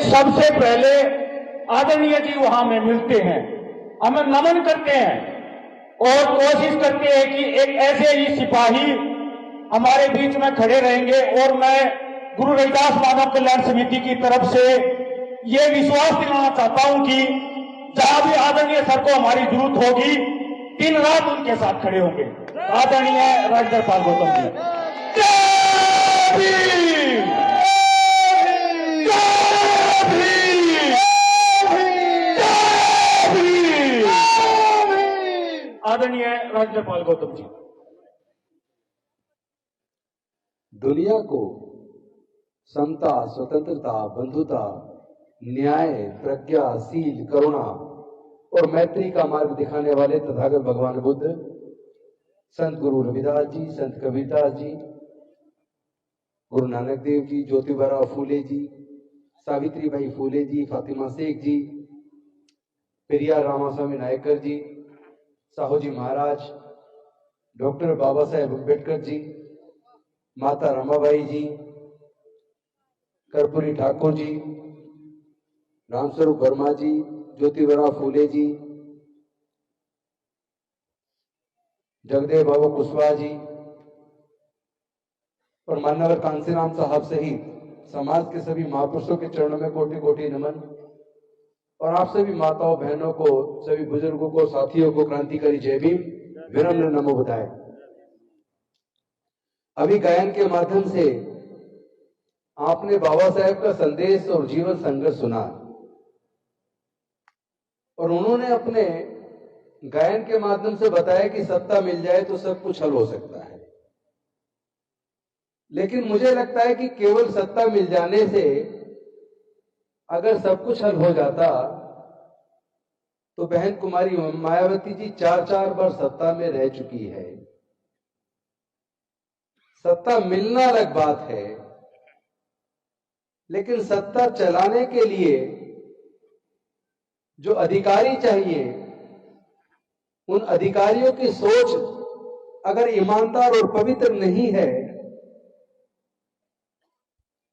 सबसे पहले आदरणीय जी वहां में मिलते हैं, हमें नमन करते हैं और कोशिश करते हैं कि एक ऐसे ही सिपाही हमारे बीच में खड़े रहेंगे। और मैं गुरु रविदास मानव कल्याण समिति की तरफ से ये विश्वास दिलाना चाहता हूं कि जहां भी आदरणीय सर को हमारी जरूरत होगी, दिन रात उनके साथ खड़े होंगे। आदरणीय राजेंद्र पाल गौतम जी। जय भीम! जय भीम! जय भीम! आदरणीय राजेंद्र पाल गौतम जी। दुनिया को समता, स्वतंत्रता, बंधुता, न्याय, प्रज्ञा, शील, करुणा और मैत्री का मार्ग दिखाने वाले तथागत भगवान बुद्ध, संत गुरु रविदास जी, संत कबीरदास जी, गुरु नानक देव जी, ज्योतिबा फूले जी, सावित्रीबाई फूले जी, फातिमा शेख जी, पेरियार रामास्वामी नायकर जी, साहूजी महाराज, डॉक्टर बाबा साहेब अम्बेडकर जी, माता रमाबाई जी, कर्पूरी ठाकुर जी, रामस्वरूप वर्मा जी, ज्योतिबा फूले जी, जगदेव बाबू कुशवाहा जी और मान्यवर कांसीराम साहब सहित समाज के सभी महापुरुषों के चरणों में कोटि कोटि नमन। और आप सभी माताओं बहनों को, सभी बुजुर्गों को, साथियों को क्रांतिकारी जय भीम, विनम्र नमो बुधाय। अभी गायन के माध्यम से आपने बाबा साहेब का संदेश और जीवन संघर्ष सुना और उन्होंने अपने गायन के माध्यम से बताया कि सत्ता मिल जाए तो सब कुछ हल हो सकता है। लेकिन मुझे लगता है कि केवल सत्ता मिल जाने से अगर सब कुछ हल हो जाता तो बहन कुमारी मायावती जी 4-4 बार सत्ता में रह चुकी है। सत्ता मिलना अलग बात है, लेकिन सत्ता चलाने के लिए जो अधिकारी चाहिए, उन अधिकारियों की सोच अगर ईमानदार और पवित्र नहीं है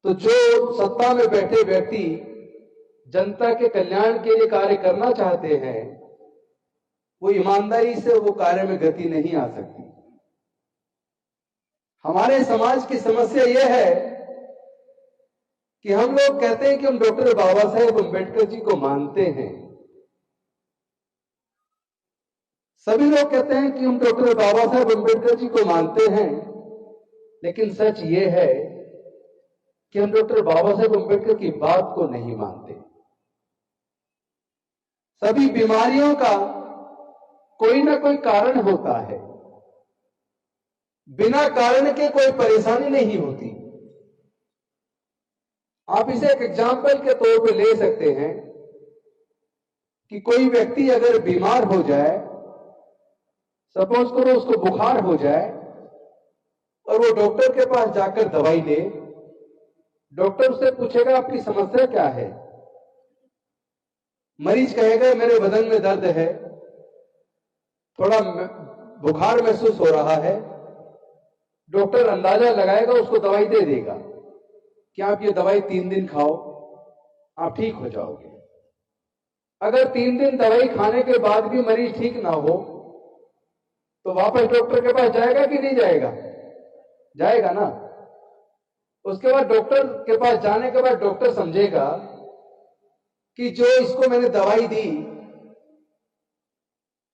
तो जो सत्ता में बैठे व्यक्ति जनता के कल्याण के लिए कार्य करना चाहते हैं, वो ईमानदारी से वो कार्य में गति नहीं आ सकती। हमारे समाज की समस्या यह है कि हम लोग कहते हैं कि हम डॉक्टर बाबा साहेब अम्बेडकर जी को मानते हैं। सभी लोग कहते हैं कि हम डॉक्टर बाबा साहेब अम्बेडकर जी को मानते हैं, लेकिन सच ये है कि हम डॉक्टर बाबा साहेब अम्बेडकर की बात को नहीं मानते। सभी बीमारियों का कोई ना कोई कारण होता है, बिना कारण के कोई परेशानी नहीं होती। आप इसे एक एग्जाम्पल के तौर पे ले सकते हैं कि कोई व्यक्ति अगर बीमार हो जाए, सपोज करो उसको बुखार हो जाए और वो डॉक्टर के पास जाकर दवाई ले, डॉक्टर उससे पूछेगा आपकी समस्या क्या है। मरीज कहेगा मेरे बदन में दर्द है, थोड़ा बुखार महसूस हो रहा है। डॉक्टर अंदाजा लगाएगा, उसको दवाई दे देगा कि आप ये दवाई 3 दिन खाओ, आप ठीक हो जाओगे। अगर 3 दिन दवाई खाने के बाद भी मरीज ठीक ना हो तो वापस डॉक्टर के पास जाएगा कि नहीं जाएगा? जाएगा ना। उसके बाद डॉक्टर के पास जाने के बाद डॉक्टर समझेगा कि जो इसको मैंने दवाई दी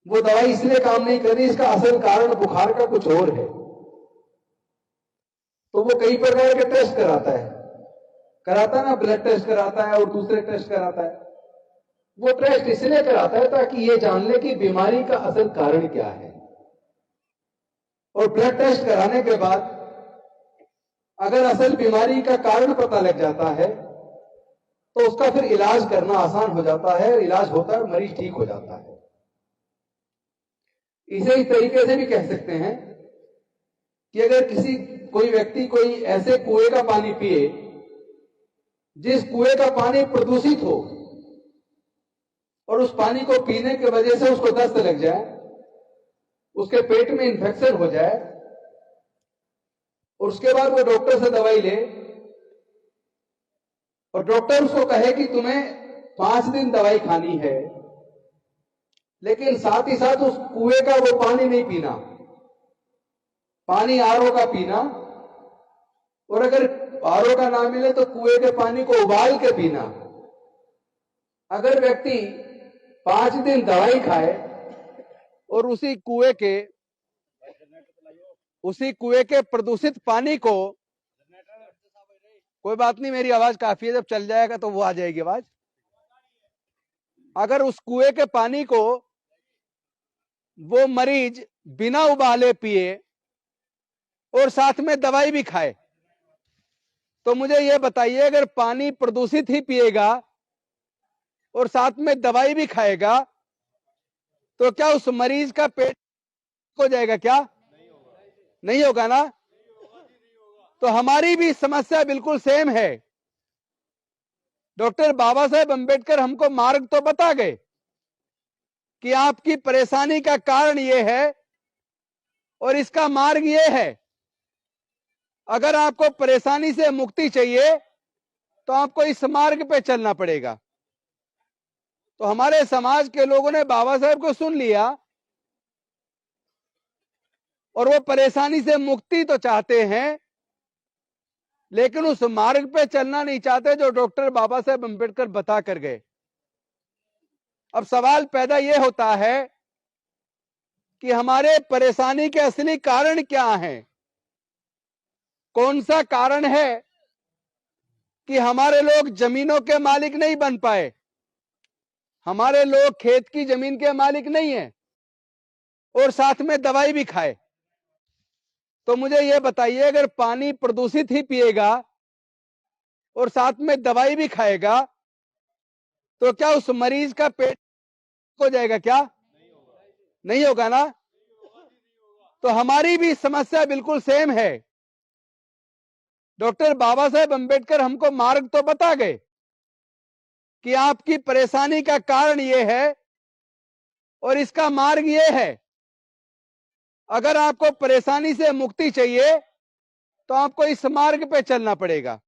वो दवाई इसलिए काम नहीं कर रही, इसका असल कारण बुखार का कुछ और है। तो वो कई प्रकार के टेस्ट कराता ना, ब्लड टेस्ट कराता है और दूसरे टेस्ट कराता है। वो टेस्ट इसलिए कराता है ताकि ये जान ले कि बीमारी का असल कारण क्या है। और ब्लड टेस्ट कराने के बाद अगर असल बीमारी का कारण पता लग जाता है तो उसका फिर इलाज करना आसान हो जाता है, इलाज होता है, मरीज ठीक हो जाता है। इसे इस तरीके से भी कह सकते हैं कि अगर कोई व्यक्ति कोई ऐसे कुएं का पानी पिए जिस कुएं का पानी प्रदूषित हो और उस पानी को पीने की वजह से उसको दस्त लग जाए, उसके पेट में इंफेक्शन हो जाए और उसके बाद वो डॉक्टर से दवाई ले और डॉक्टर उसको कहे कि तुम्हें 5 दिन दवाई खानी है, लेकिन साथ ही साथ उस कुएं का वो पानी नहीं पीना, पानी आरओ का पीना, और अगर आरओ का ना मिले तो कुएं के पानी को उबाल के पीना। अगर व्यक्ति 5 दिन दवाई खाए और उसी कुएं के प्रदूषित पानी को, कोई बात नहीं, मेरी आवाज काफी है, जब चल जाएगा तो वो आ जाएगी आवाज। अगर उस कुएं के पानी को वो मरीज बिना उबाले पिए और साथ में दवाई भी खाए, तो मुझे ये बताइए, अगर पानी प्रदूषित ही पिएगा और साथ में दवाई भी खाएगा तो क्या उस मरीज का पेट हो जाएगा? क्या नहीं होगा ना? तो हमारी भी समस्या बिल्कुल सेम है। डॉक्टर बाबा साहेब अंबेडकर हमको मार्ग तो बता गए कि आपकी परेशानी का कारण यह है और इसका मार्ग यह है। अगर आपको परेशानी से मुक्ति चाहिए तो आपको इस मार्ग पे चलना पड़ेगा। तो हमारे समाज के लोगों ने बाबा साहेब को सुन लिया और वो परेशानी से मुक्ति तो चाहते हैं, लेकिन उस मार्ग पे चलना नहीं चाहते जो डॉक्टर बाबा साहेब अंबेडकर बता कर गए। अब सवाल पैदा यह होता है कि हमारे परेशानी के असली कारण क्या हैं? कौन सा कारण है कि हमारे लोग जमीनों के मालिक नहीं बन पाए, हमारे लोग खेत की जमीन के मालिक नहीं है और साथ में दवाई भी खाए? तो मुझे यह बताइए, अगर पानी प्रदूषित ही पिएगा और साथ में दवाई भी खाएगा तो क्या उस मरीज का पेट हो जाएगा? क्या नहीं होगा ना? तो हमारी भी समस्या बिल्कुल सेम है। डॉक्टर बाबा साहेब अंबेडकर हमको मार्ग तो बता गए कि आपकी परेशानी का कारण यह है और इसका मार्ग यह है। अगर आपको परेशानी से मुक्ति चाहिए तो आपको इस मार्ग पे चलना पड़ेगा।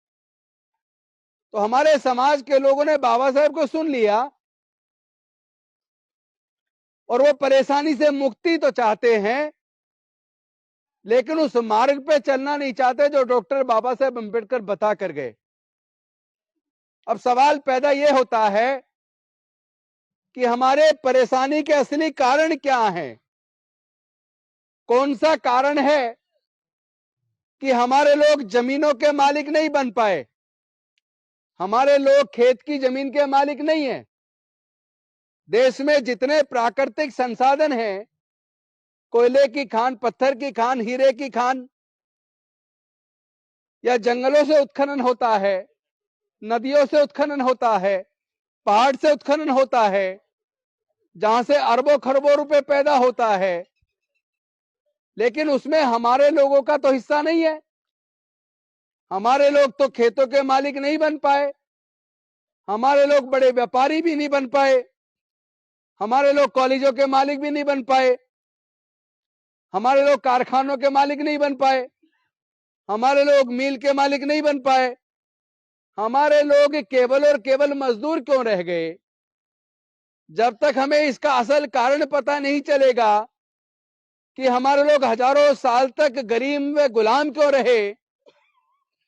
तो हमारे समाज के लोगों ने बाबा साहेब को सुन लिया और वो परेशानी से मुक्ति तो चाहते हैं, लेकिन उस मार्ग पे चलना नहीं चाहते जो डॉक्टर बाबा साहेब अंबेडकर बता कर गए। अब सवाल पैदा यह होता है कि हमारे परेशानी के असली कारण क्या हैं? कौन सा कारण है कि हमारे लोग जमीनों के मालिक नहीं बन पाए, हमारे लोग खेत की जमीन के मालिक नहीं है? देश में जितने प्राकृतिक संसाधन हैं, कोयले की खान, पत्थर की खान, हीरे की खान, या जंगलों से उत्खनन होता है, नदियों से उत्खनन होता है, पहाड़ से उत्खनन होता है, जहां से अरबों खरबों रुपए पैदा होता है, लेकिन उसमें हमारे लोगों का तो हिस्सा नहीं है। हमारे लोग तो खेतों के मालिक नहीं बन पाए, हमारे लोग बड़े व्यापारी भी नहीं बन पाए, हमारे लोग कॉलेजों के मालिक भी नहीं बन पाए, हमारे लोग कारखानों के मालिक नहीं बन पाए, हमारे लोग मिल के मालिक नहीं बन पाए। हमारे लोग केवल और केवल मजदूर क्यों रह गए? जब तक हमें इसका असल कारण पता नहीं चलेगा कि हमारे लोग हजारों साल तक गरीब व गुलाम क्यों रहे,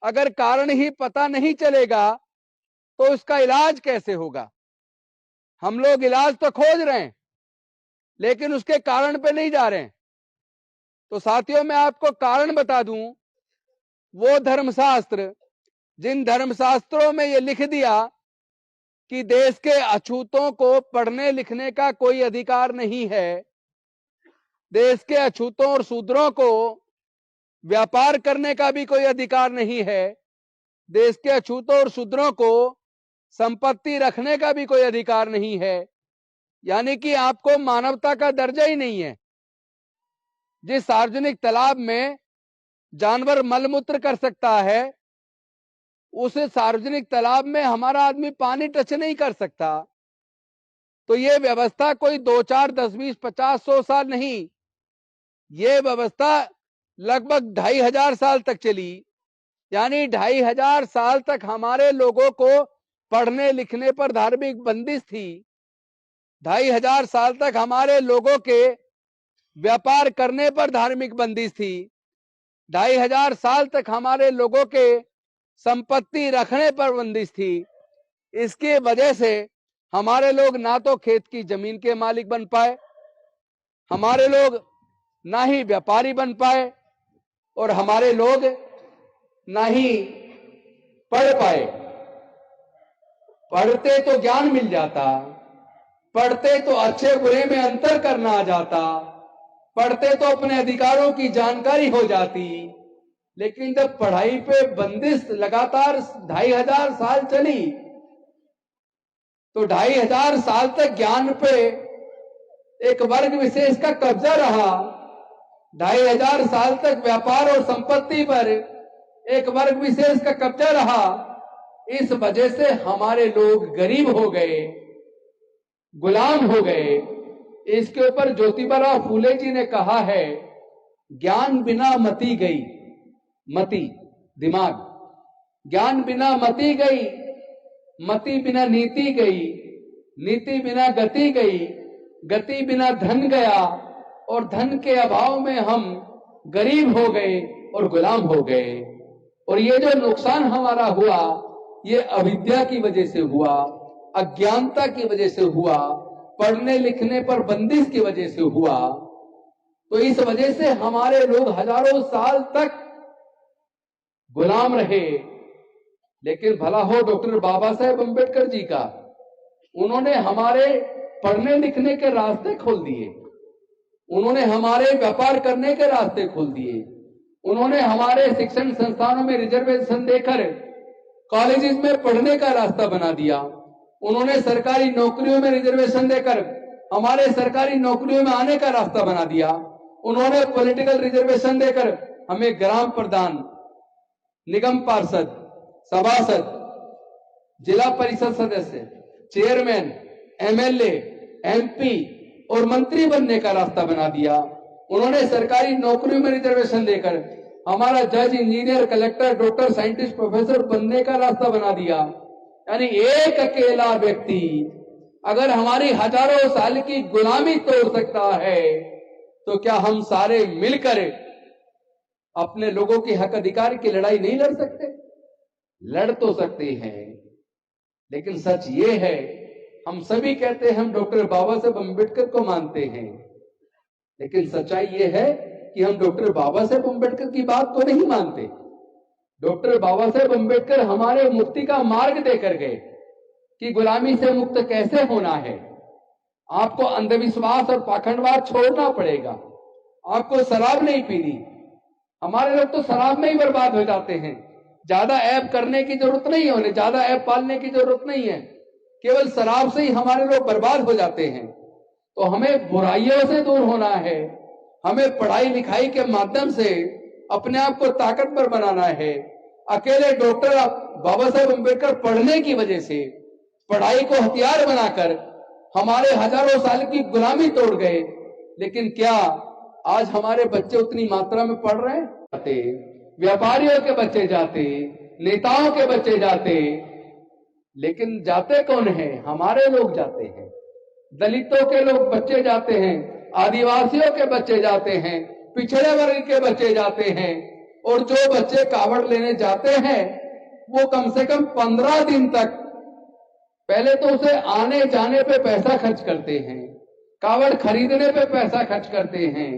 अगर कारण ही पता नहीं चलेगा तो उसका इलाज कैसे होगा? हम लोग इलाज तो खोज रहे हैं लेकिन उसके कारण पे नहीं जा रहे हैं। तो साथियों, मैं आपको कारण बता दूं, वो धर्मशास्त्र जिन धर्मशास्त्रों में ये लिख दिया कि देश के अछूतों को पढ़ने लिखने का कोई अधिकार नहीं है, देश के अछूतों और शूद्रों को व्यापार करने का भी कोई अधिकार नहीं है, देश के अछूतों और शूद्रों को संपत्ति रखने का भी कोई अधिकार नहीं है, यानी कि आपको मानवता का दर्जा ही नहीं है। जिस सार्वजनिक तालाब में जानवर मलमूत्र कर सकता है, उस सार्वजनिक तालाब में हमारा आदमी पानी टच नहीं कर सकता। तो ये व्यवस्था कोई 2, 4, 10, 20, 50, 100 साल नहीं, ये व्यवस्था लगभग 2500 साल तक चली। यानी 2500 साल तक हमारे लोगों को पढ़ने लिखने पर धार्मिक बंदिश थी। 2500 साल तक हमारे लोगों के व्यापार करने पर धार्मिक बंदिश थी। 2500 साल तक हमारे लोगों के संपत्ति रखने पर बंदिश थी। इसकी वजह से हमारे लोग ना तो खेत की जमीन के मालिक बन पाए, हमारे लोग ना ही व्यापारी बन पाए, और हमारे लोग ना ही पढ़ पाए। पढ़ते तो ज्ञान मिल जाता, पढ़ते तो अच्छे बुरे में अंतर करना आ जाता, पढ़ते तो अपने अधिकारों की जानकारी हो जाती। लेकिन जब पढ़ाई पे बंदिश लगातार 2500 साल चली, तो 2500 साल तक ज्ञान पे एक वर्ग विशेष का कब्जा रहा। 2500 साल तक व्यापार और संपत्ति पर एक वर्ग विशेष का कब्जा रहा। इस वजह से हमारे लोग गरीब हो गए, गुलाम हो गए। इसके ऊपर ज्योतिबा फूले जी ने कहा है, ज्ञान बिना मति गई, मति दिमाग, ज्ञान बिना मति गई, मति बिना नीति गई, नीति बिना गति गई, गति बिना धन गया, और धन के अभाव में हम गरीब हो गए और गुलाम हो गए। और ये जो नुकसान हमारा हुआ, ये अविद्या की वजह से हुआ, अज्ञानता की वजह से हुआ, पढ़ने लिखने पर बंदिश की वजह से हुआ। तो इस वजह से हमारे लोग हजारों साल तक गुलाम रहे। लेकिन भला हो डॉक्टर बाबा साहेब अम्बेडकर जी का, उन्होंने हमारे पढ़ने लिखने के रास्ते खोल दिए, उन्होंने हमारे व्यापार करने के रास्ते खोल दिए, उन्होंने हमारे शिक्षण संस्थानों में रिजर्वेशन देकर कॉलेजेस में पढ़ने का रास्ता बना दिया, उन्होंने सरकारी नौकरियों में रिजर्वेशन देकर हमारे सरकारी नौकरियों में आने का रास्ता बना दिया, उन्होंने पॉलिटिकल रिजर्वेशन देकर हमें ग्राम प्रधान, निगम पार्षद, सभासद, जिला परिषद सदस्य, चेयरमैन, एमएलए, एमपी और मंत्री बनने का रास्ता बना दिया। उन्होंने सरकारी नौकरियों में रिजर्वेशन देकर हमारा जज, engineer, collector, doctor, scientist, professor बनने का रास्ता बना दिया। यानी एक अकेला व्यक्ति अगर हमारी हजारों साल की गुलामी तोड़ सकता है, तो क्या हम सारे मिलकर अपने लोगों के हक अधिकार की लड़ाई नहीं लड़ सकते? लड़ तो सकते हैं, लेकिन सच ये है, हम सभी कहते हैं हम डॉक्टर बाबा साहेब अम्बेडकर को मानते हैं, लेकिन सच्चाई ये है कि हम डॉक्टर बाबा साहेब अम्बेडकर की बात को नहीं मानते। डॉक्टर बाबा साहेब अम्बेडकर हमारे मुक्ति का मार्ग देकर गए कि गुलामी से मुक्त कैसे होना है। आपको अंधविश्वास और पाखंडवाद छोड़ना पड़ेगा, आपको शराब नहीं पीनी। हमारे लोग तो शराब में ही बर्बाद हो जाते हैं। ज्यादा ऐब करने की जरूरत नहीं है, उन्हें ज्यादा ऐब पालने की जरूरत नहीं है, केवल शराब से ही हमारे लोग बर्बाद हो जाते हैं। तो हमें बुराइयों से दूर होना है, हमें पढ़ाई लिखाई के माध्यम से अपने आप को ताकतवर बनाना है। अकेले डॉक्टर बाबा साहेब अम्बेडकर पढ़ने की वजह से, पढ़ाई को हथियार बनाकर हमारे हजारों साल की गुलामी तोड़ गए। लेकिन क्या आज हमारे बच्चे उतनी मात्रा में पढ़ रहे हैं? व्यापारियों के बच्चे जाते, नेताओं के बच्चे जाते, लेकिन जाते कौन है? हमारे लोग जाते हैं, दलितों के लोग बच्चे जाते हैं, आदिवासियों के बच्चे जाते हैं, पिछड़े वर्ग के बच्चे जाते हैं। और जो बच्चे कावड़ लेने जाते हैं वो कम से कम 15 दिन तक पहले तो उसे आने जाने पे पैसा खर्च करते हैं, कावड़ खरीदने पे पैसा खर्च करते हैं।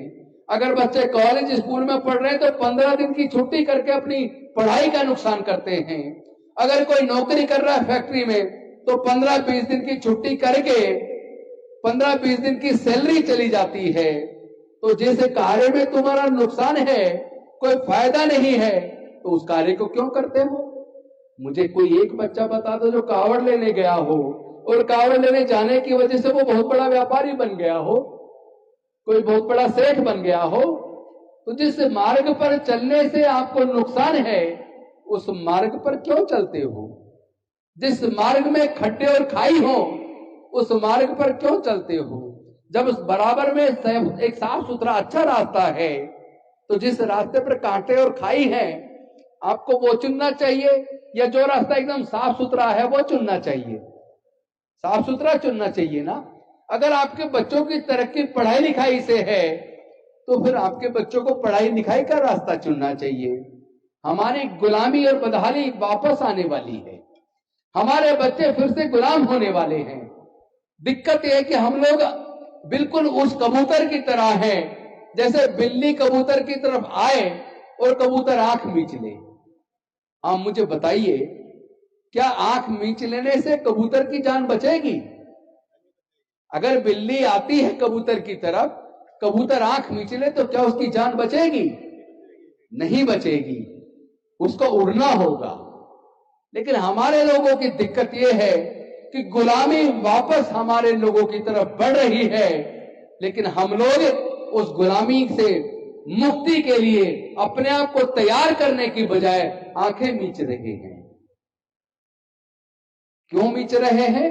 अगर बच्चे कॉलेज स्कूल में पढ़ रहे हैं तो 15 दिन की छुट्टी करके अपनी पढ़ाई का नुकसान करते हैं। अगर कोई नौकरी कर रहा है फैक्ट्री में तो 15-20 दिन की छुट्टी करके 15-20 दिन की सैलरी चली जाती है। तो जिस कार्य में तुम्हारा नुकसान है, कोई फायदा नहीं है, तो उस कार्य को क्यों करते हो? मुझे कोई एक बच्चा बता दो जो कावड़ लेने गया हो और कावड़ लेने जाने की वजह से वो बहुत बड़ा व्यापारी बन गया हो, कोई बहुत बड़ा सेठ बन गया हो। तो जिस मार्ग पर चलने से आपको नुकसान है उस मार्ग पर क्यों चलते हो? जिस मार्ग में खड्डे और खाई हो उस मार्ग पर क्यों चलते हो? जब बराबर में एक साफ सुथरा अच्छा रास्ता है, तो जिस रास्ते पर कांटे और खाई है आपको वो चुनना चाहिए या जो रास्ता एकदम साफ सुथरा है वो चुनना चाहिए? साफ सुथरा चुनना चाहिए ना। अगर आपके बच्चों की तरक्की पढ़ाई लिखाई से है तो फिर आपके बच्चों को पढ़ाई लिखाई का रास्ता चुनना चाहिए। हमारी गुलामी और बदहाली वापस आने वाली है, हमारे बच्चे फिर से गुलाम होने वाले हैं। दिक्कत यह है कि हम लोग बिल्कुल उस कबूतर की तरह हैं जैसे बिल्ली कबूतर की तरफ आए और कबूतर आंख मीच ले। आप मुझे बताइए, क्या आंख मीच लेने से कबूतर की जान बचेगी? अगर बिल्ली आती है कबूतर की तरफ, कबूतर आंख मीच ले तो क्या उसकी जान बचेगी? नहीं बचेगी, उसको उड़ना होगा। लेकिन हमारे लोगों की दिक्कत यह है कि गुलामी वापस हमारे लोगों की तरफ बढ़ रही है, लेकिन हम लोग उस गुलामी से मुक्ति के लिए अपने आप को तैयार करने की बजाय आंखें मीच रहे हैं। क्यों मीच रहे हैं?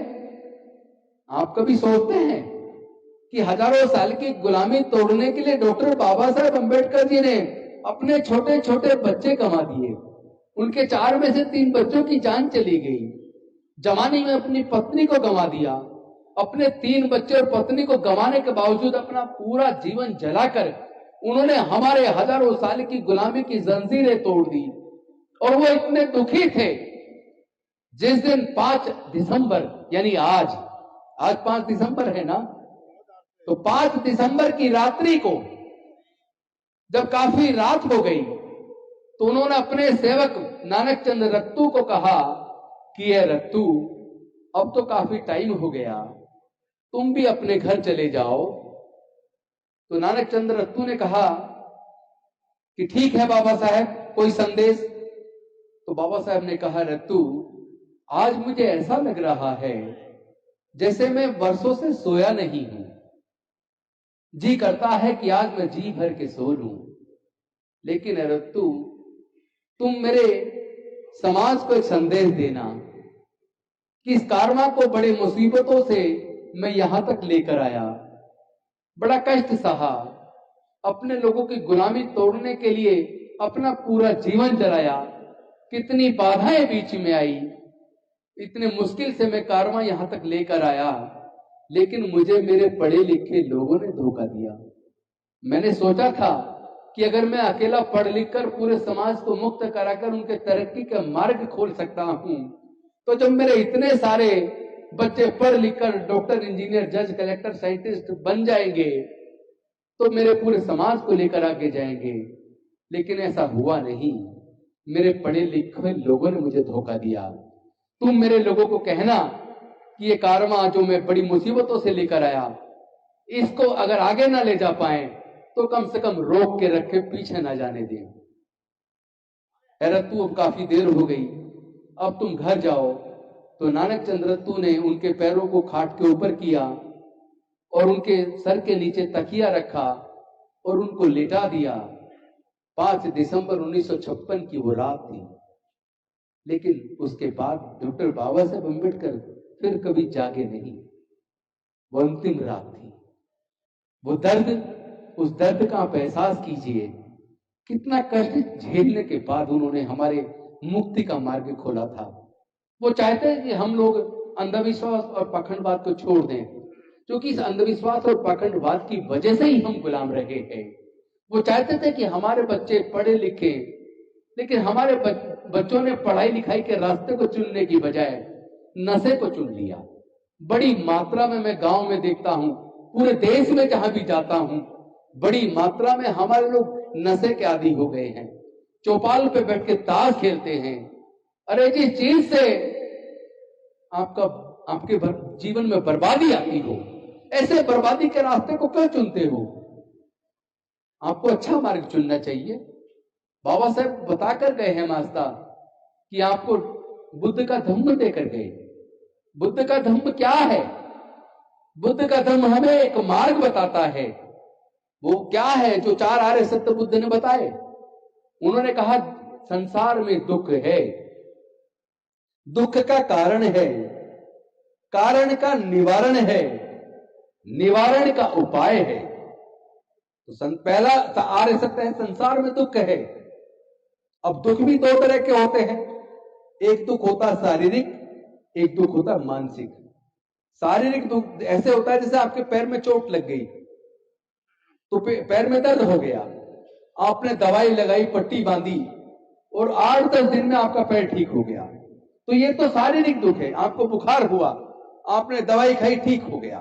आप कभी सोचते हैं कि हजारों साल की गुलामी तोड़ने के लिए डॉक्टर बाबा साहेब अंबेडकर जी ने अपने छोटे छोटे बच्चे गंवा दिए, उनके 4 में से 3 बच्चों की जान चली गई। जवानी में अपनी पत्नी को गंवा दिया, अपने 3 बच्चे और पत्नी को गंवाने के बावजूद अपना पूरा जीवन जलाकर उन्होंने हमारे हजारों साल की गुलामी की जंजीरें तोड़ दी। और वो इतने दुखी थे, जिस दिन 5 दिसंबर यानी आज 5 दिसंबर है ना, तो 5 दिसंबर की रात्रि को जब काफी रात हो गई तो उन्होंने अपने सेवक नानक चंद रत्तू को कहा कि ये रत्तू, अब तो काफी टाइम हो गया, तुम भी अपने घर चले जाओ। तो नानक चंद रत्तू ने कहा कि ठीक है बाबा साहब, कोई संदेश? तो बाबा साहब ने कहा, रत्तू, आज मुझे ऐसा लग रहा है जैसे मैं वर्षों से सोया नहीं हूं। जी करता है कि आज मैं जी भर के सो लूं। लेकिन रत्तू, तुम मेरे समाज को एक संदेश देना कि इस कारवां को बड़ी मुसीबतों से मैं यहां तक लेकर आया, बड़ा कष्ट सहा, अपने लोगों की गुलामी तोड़ने के लिए अपना पूरा जीवन जलाया, कितनी बाधाएं बीच में आई, इतने मुश्किल से मैं कारवां यहां तक लेकर आया, लेकिन मुझे मेरे पढ़े लिखे लोगों ने धोखा दिया। मैंने सोचा था कि अगर मैं अकेला पढ़ लिख कर पूरे समाज को मुक्त कराकर उनके तरक्की का मार्ग खोल सकता हूं, तो जब मेरे इतने सारे बच्चे पढ़ लिख कर डॉक्टर, इंजीनियर, जज, कलेक्टर, साइंटिस्ट बन जाएंगे तो मेरे पूरे समाज को लेकर आगे जाएंगे। लेकिन ऐसा हुआ नहीं, मेरे पढ़े लिखे लोगों ने मुझे धोखा दिया। तुम मेरे लोगों को कहना कि ये कारवां जो मैं बड़ी मुसीबतों से लेकर आया, इसको अगर आगे ना ले जा पाए तो कम से कम रोक के रखे, पीछे ना जाने दें। रत्तू, अब काफी देर हो गई, अब तुम घर जाओ। तो नानक चंद रत्तू ने उनके पैरों को खाट के ऊपर किया और उनके सर के नीचे तकिया रखा और उनको लेटा दिया। 5 दिसंबर 1956 की वो रात थी। लेकिन उसके बाद डॉक्टर बाबा साहेब अंबेडकर फिर कभी जागे नहीं। वो अंतिम रात थी। वो दर्द, उस दर्द का आप एहसास कीजिए, कितना कष्ट झेलने के बाद उन्होंने हमारे मुक्ति का मार्ग खोला था। वो चाहते हैं कि हम लोग अंधविश्वास और पाखंडवाद को छोड़ दें, क्योंकि इस अंधविश्वास और पाखंडवाद की वजह से ही हम गुलाम रहे हैं। वो चाहते थे कि हमारे बच्चे पढ़े लिखे, लेकिन हमारे बच्चों ने पढ़ाई लिखाई के रास्ते को चुनने की बजाय नशे को चुन लिया। बड़ी मात्रा में मैं गांव में देखता हूं, पूरे देश में जहां भी जाता हूं, बड़ी मात्रा में हमारे लोग नशे के आदी हो गए हैं। चौपाल पे बैठ के ताश खेलते हैं। अरे जिस चीज से आपके जीवन में बर्बादी आती हो, ऐसे बर्बादी के रास्ते को क्यों चुनते हो? आपको अच्छा मार्ग चुनना चाहिए। बाबा साहब बताकर गए हैं मास्ता कि आपको बुद्ध का धम्म देकर गए। बुद्ध का धम्म क्या है? बुद्ध का धम्म हमें एक मार्ग बताता है। वो क्या है जो 4 आर्य सत्य बुद्ध ने बताए? उन्होंने कहा, संसार में दुख है, दुख का कारण है, कारण का निवारण है, निवारण का उपाय है। तो पहला आर्य सत्य है, संसार में दुख है, अब दुख भी दो तरह के होते हैं, एक दुख होता है शारीरिक, एक दुख होता है मानसिक। शारीरिक दुख ऐसे होता है जैसे आपके पैर में चोट लग गई, तो पैर में दर्द हो गया, आपने दवाई लगाई, पट्टी बांधी और 8-10 दिन में आपका पैर ठीक हो गया, तो ये तो शारीरिक दुख है। आपको बुखार हुआ, आपने दवाई खाई, ठीक हो गया।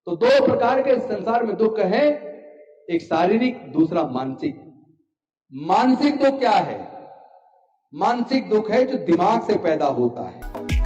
तो दो प्रकार के संसार में दुख है, एक शारीरिक, दूसरा मानसिक। मानसिक दुख क्या है? मानसिक दुख है जो दिमाग से पैदा होता है।